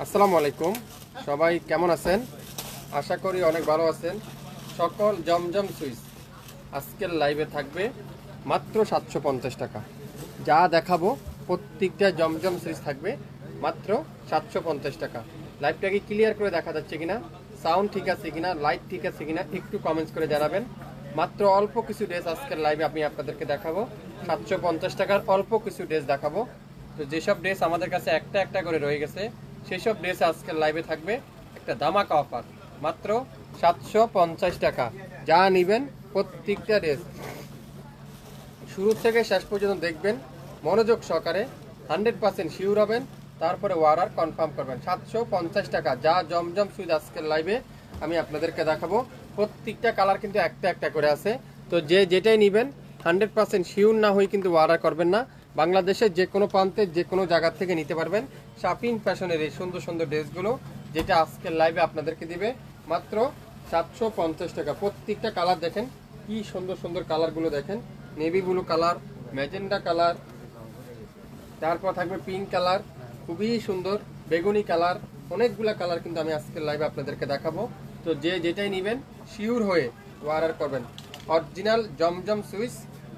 আসসালামু আলাইকুম, সবাই কেমন আছেন? আশা করি অনেক ভালো আছেন। সকল জমজম সুইচ আজকের লাইভে থাকবে মাত্র 750 টাকা। যা দেখাবো প্রত্যেকটা জমজম সুইচ থাকবে মাত্র 750 টাকা। লাইভটাকে ক্লিয়ার করে দেখা যাচ্ছে কিনা, সাউন্ড ঠিক আছে কিনা, লাইট ঠিক আছে কিনা একটু কমেন্টস করে জানাবেন। মাত্র অল্প কিছু ড্রেস আজকের লাইভে আমি আপনাদেরকে দেখাবো। 750 টাকার অল্প কিছু ড্রেস দেখাবো। তো যেসব ড্রেস আমাদের কাছে একটা একটা করে রয়ে গেছে সেসব ড্রেস আজকের লাইভে থাকবে একটা ধামাকা অফার মাত্র 750 টাকা। যা নেবেন প্রত্যেকটা ড্রেস শুরু থেকে শেষ পর্যন্ত দেখবেন মনোযোগ সহকারে, 100% শিওর হবেন, তারপরে অর্ডার কনফার্ম করবেন। 750 টাকা যা জমজম সুইচ আজকের লাইভে আমি আপনাদেরকে দেখাবো। প্রত্যেকটা কালার কিন্তু একটা একটা করে আছে। তো যে যেটাই নেবেন 100% শিওর না হয়ে কিন্তু অর্ডার করবেন না। বাংলাদেশের যে কোনো প্রান্তে যে কোনো জায়গা থেকে নিতে পারবেন। শাপিন ফ্যাশনের এই সুন্দর সুন্দর ড্রেসগুলো যেটা আজকের লাইভে আপনাদেরকে দিবে মাত্র 750 টাকা। প্রত্যেকটা কালার দেখেন কি সুন্দর সুন্দর কালারগুলো দেখেন, navy blue colour, magenta colour, তারপর থাকবে পিঙ্ক কালার, খুবই সুন্দর বেগুনি কালার, অনেকগুলা কালার কিন্তু আমি আজকের লাইভে আপনাদেরকে দেখাবো। তো যে যেটাই নেবেন শিওর হয়ে অর্ডার করবেন। অরিজিনাল জমজম সুইচ,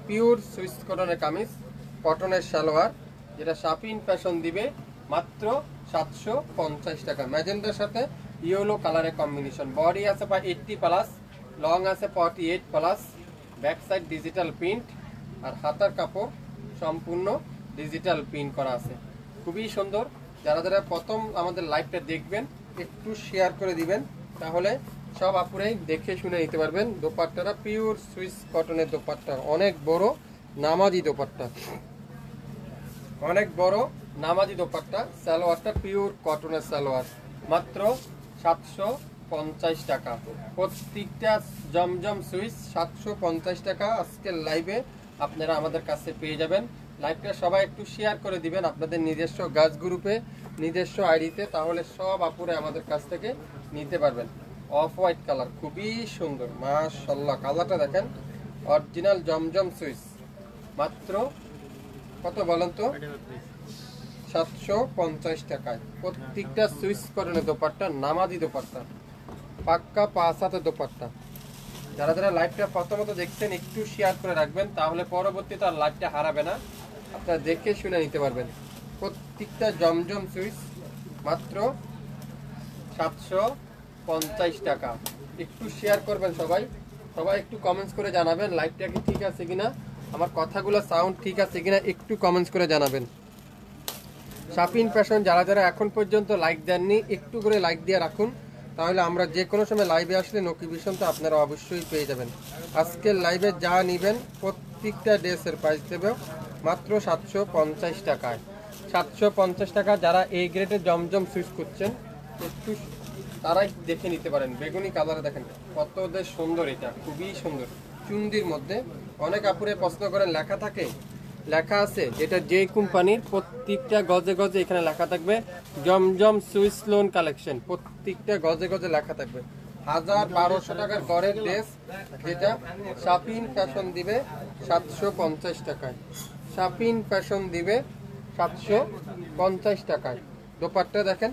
পিওর সুইচ কটনের কামিজ, কটনের সালোয়ার, যেটা শাপিন ফ্যাশন দিবে মাত্র 750 টাকা। ম্যাজেন্ডার সাথে ইয়েলো কালারের কম্বিনেশন। বডি আছে 80+, লং আছে 48+, ব্যাক সাইড ডিজিটাল প্রিন্ট, আর হাতার কাপড় সম্পূর্ণ ডিজিটাল প্রিন্ট করা আছে। খুবই সুন্দর। যারা যারা প্রথম আমাদের লাইভটা দেখবেন একটু শেয়ার করে দিবেন, তাহলে সব আপুরাই দেখে শুনে নিতে পারবেন। দোপাট্টাটা পিওর সুইস কটনের দোপাট্টা, অনেক বড় নামাজি দোপাট্টা, অনেক বড় নামাজি দোপাট্টা। সালোয়ারটা পিওর কটনের সালোয়ার মাত্র 750 টাকা। প্রত্যেকটা জমজম সুইচ 750 টাকা আজকের লাইভে আপনারা আমাদের কাছে পেয়ে যাবেন। লাইভটা সবাই একটু শেয়ার করে দিবেন আপনাদের নিজস্ব গাছ গ্রুপে, নিজস্ব আইডিতে, তাহলে সব আপুরে আমাদের কাছ থেকে নিতে পারবেন। অফ হোয়াইট কালার, খুবই সুন্দর মাশাআল্লাহ। কালারটা দেখেন, অরিজিনাল জমজম সুইচ মাত্র কত বলেন তো? 750 টাকায়। প্রত্যেকটা সুইচ কটনের দোপাট্টা, নামাজি দোপাট্টা, পাক্কা 5 হাতের দোপাট্টা। যারা যারা লাইভটা প্রথমত দেখছেন একটু শেয়ার করে রাখবেন, তাহলে পরবর্তীতে আর লাইভটা হারাবে না, আপনারা দেখে শুনে নিতে পারবেন। প্রত্যেকটা জমজম সুইচ মাত্র 750 টাকা। একটু শেয়ার করবেন সবাই, সবাই একটু কমেন্টস করে জানাবেন লাইভটা কি ঠিক আছে কিনা, আমার কথাগুলো সাউন্ড ঠিক আছে কিনা একটু কমেন্টস করে জানাবেন। শাপিন ফ্যাশন যারা যারা এখন পর্যন্ত লাইক দেননি একটু করে লাইক দিয়ে রাখুন, তাহলে আমরা যে কোনো সময় লাইভে আসলে নোটিফিকেশন তো আপনারা অবশ্যই পেয়ে যাবেন। আজকের লাইভে যা নেবেন প্রত্যেকটা ড্রেসের প্রাইস দেবে মাত্র 750 টাকায়। 750 টাকা। যারা এই গ্রেডের জমজম সুইচ করছেন একটু তারাই দেখে নিতে পারেন। বেগুনি কালারে দেখেন কত সুন্দর, এটা খুবই সুন্দর। চুন্দির মধ্যে অনেক আপুরে প্রশ্ন করেন লেখা থাকে, লেখা আছে যেটা যে কোম্পানির, প্রত্যেকটা গজে গজে এখানে লেখা থাকবে জমজম সুইচ লোন কালেকশন, প্রত্যেকটা গজে গজে লেখা থাকবে। 1000-1200 টাকার গড়ের ড্রেস যেটা শাপিন ফ্যাশন দিবে 750 টাকায়। শাপিন ফ্যাশন দিবে 750 টাকায়। দোপাট্টা দেখেন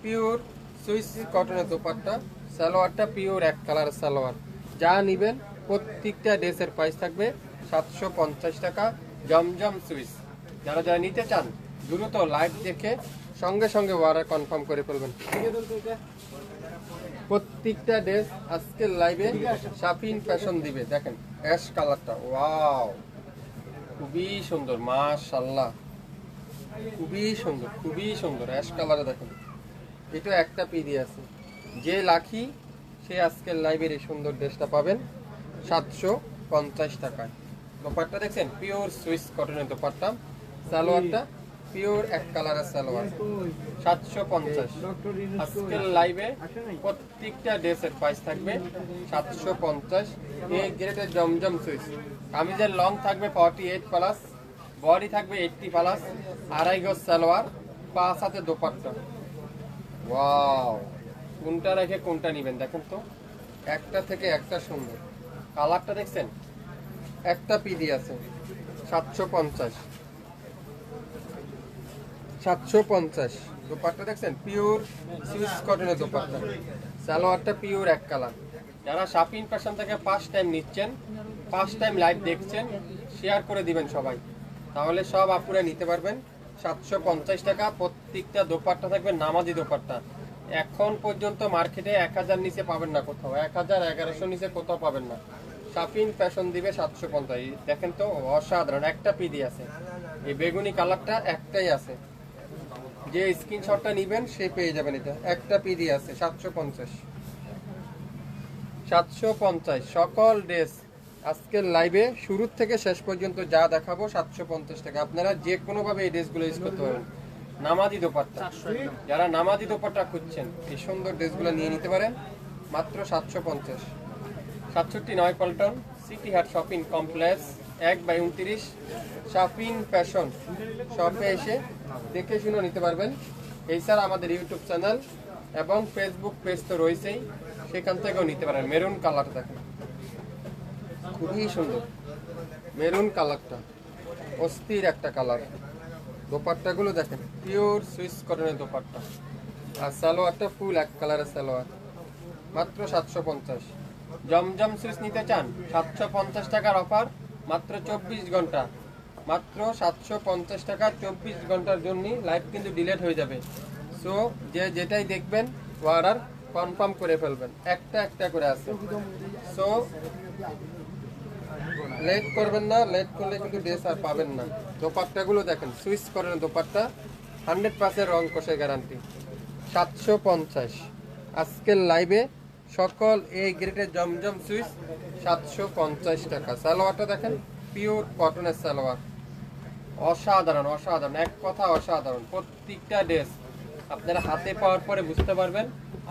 পিওর সুইস কটনের দোপাট্টা, সালোয়ারটা পিওর এক কালার সালোয়ার। যা নেবেন প্রত্যেকটা ড্রেসের প্রাইস থাকবে 750 টাকা। জমজম সুইচ যারা যারা নিতে চান দ্রুত লাইভ দেখে সঙ্গে সঙ্গে অর্ডার কনফার্ম করে ফেলবেন। প্রত্যেকটা ড্রেস আজকের লাইভে শাপিন ফ্যাশন দিবে। দেখেন অ্যাশ কালারটা, ওয়াও খুবই সুন্দর মাশাআল্লাহ, খুবই সুন্দর, খুবই সুন্দর অ্যাশ কালারে। দেখেন এটা একটা পিডি আছে, যে লাখি সে আজকের লাইভের এই সুন্দর ড্রেসটা পাবেন 750 টাকায়। দোপাট্টা দেখছেন পিওর সুইস কটনের দোপাট্টা, সালোয়ারটা পিওর এক কালারের সালোয়ার 750। আজকের লাইভে প্রত্যেকটা ড্রেসের প্রাইস থাকবে 750। এই গ্রেডের জমজম সুইচ কামিজের লং থাকবে 48+, বডি থাকবে 80+, আড়াই গজ সালোয়ার, 5 হাতে দোপাট্টা। ওয়াও, কোনটা রেখে কোনটা নেবেন দেখেন তো, একটা থেকে একটা সুন্দর। কালারটা দেখছেন, একটা পিডি আছে 750, 750। দোপাট্টা দেখছেন, পিওর সুইস কটনের দোপাট্টা। সালোয়ারটা পিওর এক কালার। যারা শাপিং ফ্যাশন থেকে ফার্স্ট টাইম নিচ্ছেন, ফার্স্ট টাইম লাইভ দেখছেন, শেয়ার করে দিবেন সবাই, তাহলে সব আপুরা নিতে পারবেন। 750 টাকা প্রত্যেকটা দোপাট্টা থাকবে নামাজি দোপাট্টা। এখন পর্যন্ত মার্কেটে 1000 নিচে পাবেন না কোথাও, 1000 1100 নিচে কোথাও পাবেন না। শাপিং ফ্যাশন দিবে 750। দেখেন তো অসাধারণ, একটা পিডি আছে। এই বেগুনি কালারটা একটাই আছে, যে স্ক্রিনশটটা নেবেন সে পেয়ে যাবেন। এটা একটা পিডি আছে 750, 750 সকল ড্রেস আজকের লাইভে শুরু থেকে শেষ পর্যন্ত যা দেখাবো 750 টাকা। আপনারা যে কোনো ভাবে এই ড্রেসগুলো ইউজ করতে পারবেন। নামাজি দোপাট্টা, যারা নামাজি দোপাট্টা খুঁজছেন এই সুন্দর ড্রেসগুলো নিয়ে নিতে পারেন মাত্র 750। 67 নয় পল্টন সিটি হাট শপিং কমপ্লেক্স 1/29 শাপিং ফ্যাশন শপে এসে দেখে শুনে নিতে পারবেন। এছাড়া আমাদের ইউটিউব চ্যানেল এবং ফেসবুক পেজ তো রয়েছেই, সেখান থেকেও নিতে পারেন। মেরুন কালার দেখেন, খুবই সুন্দর মেরুন কালারটা, অস্থির একটা কালার। দোপাট্টাগুলো দেখেন, পিওর সুইস কটনের দোপাট্টা। আর সালোয়ারটা ফুল এক কালারের সালোয়ার, মাত্র 750। জমজম সুইচ নিতে চান 750 টাকার অফার, মাত্র 24 ঘন্টা, মাত্র 750 টাকা 24 ঘন্টার জন্য। লাইভ কিন্তু ডিলেট হয়ে যাবে, সো যে যেটাই দেখবেন অর্ডার কনফার্ম করে ফেলবেন, একটা একটা করে আছে। সো লেট করবেন না, লেট করলে কিন্তু ড্রেস আর পাবেন না। দোপাট্টাগুলো দেখেন, সুইচ করেন দোপাট্টা, 100% রং কষে গ্যারান্টি। 750 আজকের লাইভে সকল এই গ্রেডের জমজম সুইচ 750 টাকা। সালোয়ারটা দেখেন, পিওর কটনের সালোয়ার, অসাধারণ অসাধারণ, এক কথা অসাধারণ। প্রত্যেকটা ড্রেস আপনারা হাতে পাওয়ার পরে বুঝতে পারবেন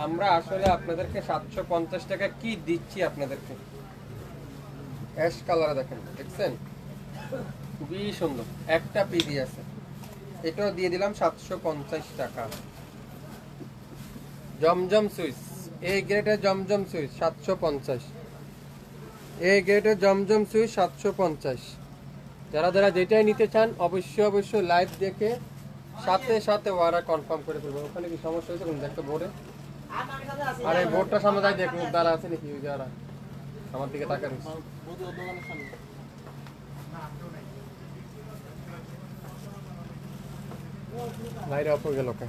আমরা আসলে আপনাদেরকে 750 টাকা কি দিচ্ছি আপনাদেরকে। অ্যাশ কালার দেখেন, দেখছেন খুবই সুন্দর, একটা পিডি আছে, এটাও দিয়ে দিলাম 750 টাকা। জমজম সুইচ, এই গ্রেডের জমজম সুইচ 750, এই গ্রেডের জমজম সুইচ 750। যারা যারা যেটাই নিতে চান অবশ্যই অবশ্যই লাইভ দেখে সাথে সাথে ওরা কনফার্ম করে ফেলবেন। ওখানে কি সমস্যা হয়েছে কোন দেখতে বোর্ডে? আরে বোর্ডটা সামনে যাই দেখুন, দাঁড়া আছে নাকি ওই যারা আমার দিকে তাকার লাইট অফ হয়ে গেল কে?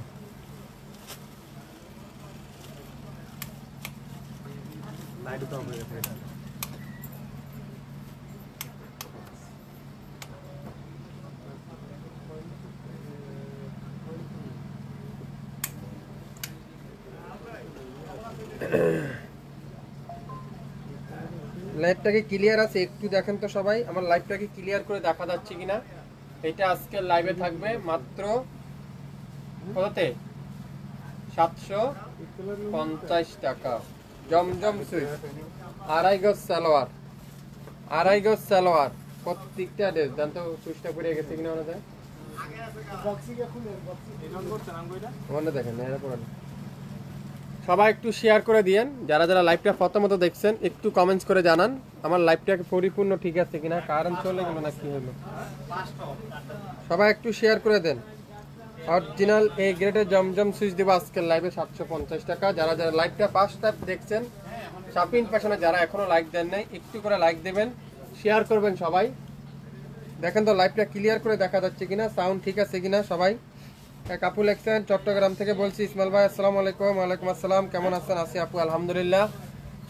লাইট তো অফ হয়ে গেছে। লাইভটা কি ক্লিয়ার আছে? একটু দেখেন তো সবাই, আমার লাইভটা কি ক্লিয়ার করে দেখা যাচ্ছে কিনা। এটা আজকের লাইভে থাকবে মাত্র কততে? 750 টাকা। জমজম সুইচ, আড়াই গজ সালোয়ার, আড়াই গজ সালোয়ার প্রত্যেকটা ড্রেস। জান তো সুইচটা পড়ে গেছে কিনা ওনা যায় মনে দেখেন এরা পড়ে। সবাই একটু শেয়ার করে দিয়েন, যারা যারা লাইভটা প্রথমত দেখছেন একটু কমেন্টস করে জানান আমার লাইভটা পরিপূর্ণ ঠিক আছে কিনা, কারেন্ট চলে গেল না কি হলো। সবাই একটু শেয়ার করে দেন। অরিজিনাল এই গ্রেডের জমজম সুইচ দেবো আজকের লাইভে 750 টাকা। যারা যারা লাইভটা ফার্স্ট টাইম দেখছেন শাপিং ফ্যাশনে, যারা এখনো লাইক দেন নাই একটু করে লাইক দেবেন, শেয়ার করবেন সবাই। দেখেন তো লাইভটা ক্লিয়ার করে দেখা যাচ্ছে কিনা, সাউন্ড ঠিক আছে কিনা। সবাই এক আপু লেখছেন চট্টগ্রাম থেকে বলছি, ইসমাইল ভাই আসসালামু আলাইকুম। ওয়ালাইকুম আসসালাম, কেমন আছেন? আছি আপু আলহামদুলিল্লাহ।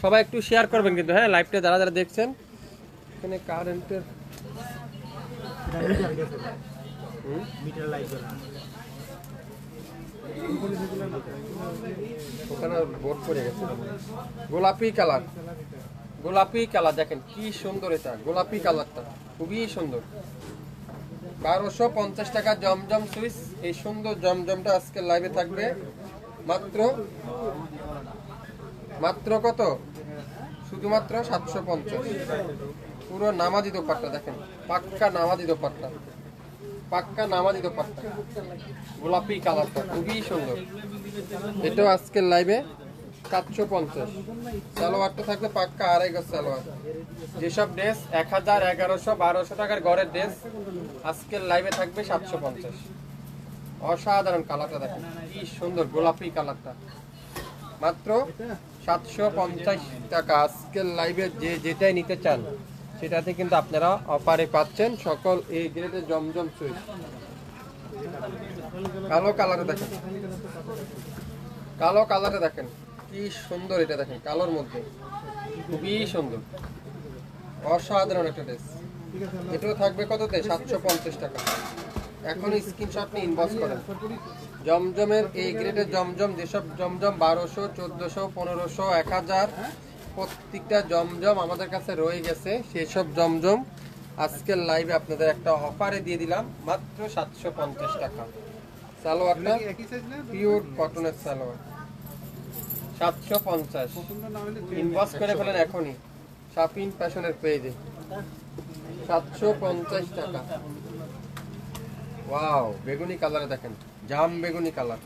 সবাই একটু শেয়ার করবেন কিন্তু হ্যাঁ লাইভটা যারা যারা দেখছেন। এখানে কারেন্টের ওখানে বোর্ড পড়ে গেছে। গোলাপি কালার, গোলাপি কালার দেখেন কি সুন্দর, এটা গোলাপি কালারটা খুবই সুন্দর। 1250 টাকা জমজম সুইচ। এই সুন্দর জমজমটা আজকে লাইভে থাকবে মাত্র মাত্র কত? শুধুমাত্র 750। পুরো নামাজি দোপাট্টা দেখেন, পাক্কা নামাজি দোপাট্টা, পাক্কা নামাজি দোপাট্টা, গোলাপি কালারটা খুবই সুন্দর। এটাও আজকের লাইভে 750। সালোয়ারটা থাকবে পাক্কা আড়াই গজ সালোয়ার। যেসব ড্রেস 1000, 1100, 1200 টাকার ঘরের ড্রেস আজকের লাইভে থাকবে 750। অসাধারণ কালারটা দেখেন কি সুন্দর, গোলাপি কালারটা মাত্র 750 টাকা। আজকের লাইভে যে যেটাই নিতে চান সেটাতে কিন্তু আপনারা অফারে পাচ্ছেন। সকল এই গ্রেডের জমজম সুইচ। কালো কালারে দেখেন, কালো কালারে দেখেন কি সুন্দর, এটা দেখেন কালোর মধ্যে খুবই সুন্দর, অসাধারণ একটা ড্রেস। এটাও থাকবে কততে? 750 টাকা। এখন স্ক্রিনশট নিয়ে ইনবক্স করেন। জমজমের এই গ্রেডের জমজম, যেসব জমজম 1200, 1400, 1500, 1000 প্রত্যেকটা জমজম আমাদের কাছে রয়ে গেছে, সেসব জমজম আজকের লাইভে আপনাদের একটা অফারে দিয়ে দিলাম মাত্র 750 টাকা। সালোয়ারটা পিওর কটনের সালোয়ার, 750। ইনবক্স করে ফেলেন এখনই শাপিং ফ্যাশনের পেজে। 750 টাকা। ওয়াও, বেগুনি কালারে দেখেন, জাম বেগুনি কালার,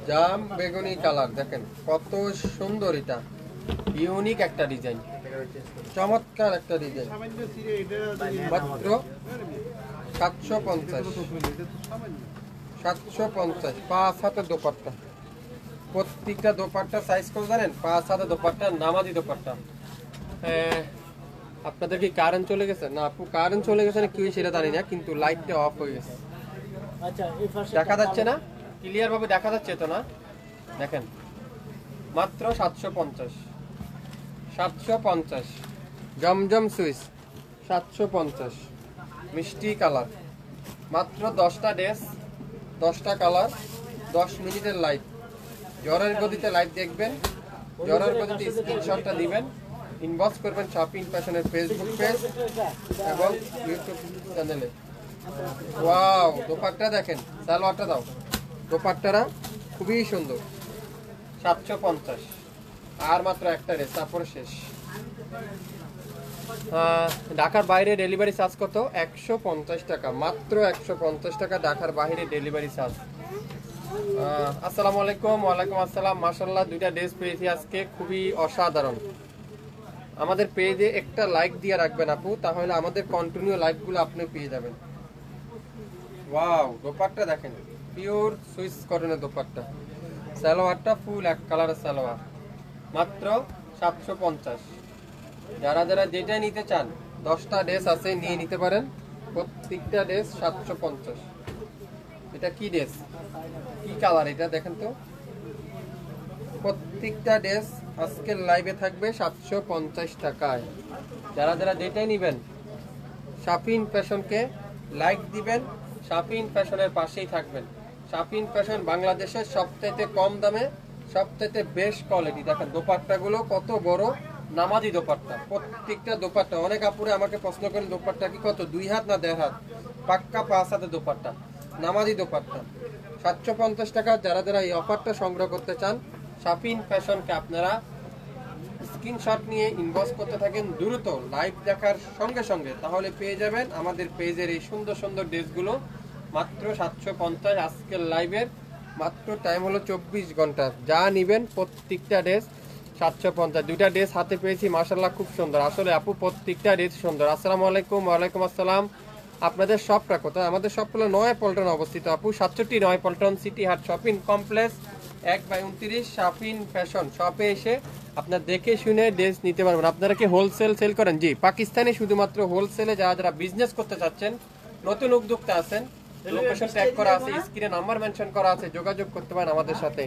জাম বেগুনি কালার দেখেন কত সুন্দর। এটা ইউনিক একটা ডিজাইন, চমৎকার একটা ডিজাইন। মাত্র 750। 750। 5 হাতের দোপাট্টা, প্রত্যেকটা দোপাট্টা সাইজ করে জানেন, 5 হাতের দোপাট্টা, নামাজি দোপাট্টা। আপনাদের কি কারেন্ট চলে গেছে? না আপু, কারেন্ট চলে গেছে না কি সেটা জানি না, কিন্তু লাইটটা অফ হয়ে গেছে। দেখা যাচ্ছে না, ক্লিয়ার ভাবে দেখা যাচ্ছে তো না? দেখেন মাত্র 750। 750 জমজম সুইচ, 750। মিষ্টি কালার, মাত্র 10টা ড্রেস, 10টা কালার, 10 মিনিটের লাইভ। জ্বরের গতিতে লাইভ দেখবেন, জ্বরের গতিতে স্ক্রিনশটটা দিবেন, ইনবক্স করবেন শাপিং ফ্যাশনের ফেসবুক পেজ এবং ইউটিউব চ্যানেলে। ওয়াও, দোপাট্টা দেখেন, সালোয়ারটা দাও, দোপাট্টারা খুবই সুন্দর। 750। আর মাত্র একটা ড্রেস, তারপরে শেষ। ঢাকার বাইরে ডেলিভারি চার্জ কত? 150 টাকা, মাত্র 150 টাকা ঢাকার বাইরে ডেলিভারি চার্জ। আসসালামু আলাইকুম। ওয়ালাইকুম আসসালাম। মাশাআল্লাহ, দুইটা ড্রেস পেয়েছি আজকে, খুবই অসাধারণ। আমাদের পেজে একটা লাইক দিয়ে রাখবেন আপু, তাহলে আমাদের কন্টিনিউ লাইভগুলো আপনি পেয়ে যাবেন। ওয়াও, দোপাট্টা দেখেন, পিওর সুইস কটনের দোপাট্টা। সালোয়ারটা ফুল এক কালারের সালোয়ার, মাত্র 750। যারা যারা যেটা নিতে চান, 10টা ড্রেস আছে, নিয়ে নিতে পারেন। প্রত্যেকটা ড্রেস 750। এটা কি ড্রেস, কি কালার এটা দেখেন তো। প্রত্যেকটা ড্রেস আজকের লাইভে থাকবে 750 টাকায়। যারা যারা যেটাই নেবেন, শাপিং ফ্যাশনকে লাইক দিবেন, শাপিং ফ্যাশনের পাশেই থাকবেন। শাপিং ফ্যাশন বাংলাদেশের সবচাইতে কম দামে, সবচাইতে বেস্ট কোয়ালিটি। দেখেন দোপাট্টাগুলো কত বড়, নামাজি দোপাট্টা, প্রত্যেকটা দোপাট্টা। অনেক আপুরে আমাকে প্রশ্ন করেন দোপাট্টা কি কত, 2 হাত না 1.5 হাত? পাক্কা 5 হাতের দোপাট্টা, নামাজি দোপাট্টা, 750 টাকা। যারা যারা এই অফারটা সংগ্রহ করতে চান, শাপিং ফ্যাশনকে আপনারা স্ক্রিনশট নিয়ে ইনবক্স করতে থাকেন দ্রুত লাইভ দেখার সঙ্গে সঙ্গে, তাহলে পেয়ে যাবেন আমাদের পেজের এই সুন্দর সুন্দর ড্রেসগুলো মাত্র 750। আজকের লাইভের মাত্র টাইম হলো 24 ঘন্টা। যা নেবেন প্রত্যেকটা ড্রেস 750। দুইটা ড্রেস হাতে পেয়েছি, মাশাআল্লাহ খুব সুন্দর। আসলে আপু প্রত্যেকটা ড্রেস সুন্দর। আসসালামু আলাইকুম। ওয়ালাইকুম আসসালাম। আপনাদের শপটা কোথায়? আমাদের শপ হলো নয়াপল্টন অবস্থিত আপু, 67 নয়াপল্টন সিটি হাট শপিং কমপ্লেক্স, 1/29 শাপিং ফ্যাশন। শপে এসে আপনার দেখে শুনে ড্রেস নিতে পারবেন। আপনারা কি হোলসেল সেল করেন? জি, পাকিস্তানে শুধুমাত্র হোলসেলে। যারা যারা বিজনেস করতে চাচ্ছেন, নতুন উদ্যোক্তা আছেন, লোকেশন ট্যাগ করা আছে, স্ক্রিনে নাম্বার মেনশন করা আছে, যোগাযোগ করতে পারেন আমাদের সাথে।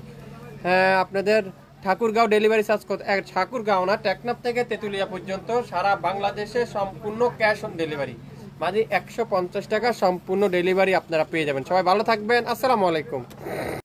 হ্যাঁ, আপনাদের ঠাকুরগাঁও ডেলিভারি চার্জ কত? ঠাকুরগাঁও না, টেকনাফ থেকে তেতুলিয়া পর্যন্ত সারা বাংলাদেশে সম্পূর্ণ ক্যাশ অন ডেলিভারি, মানে 150 টাকা সম্পূর্ণ ডেলিভারি আপনারা পেয়ে যাবেন। সবাই ভালো থাকবেন। আসসালামু আলাইকুম।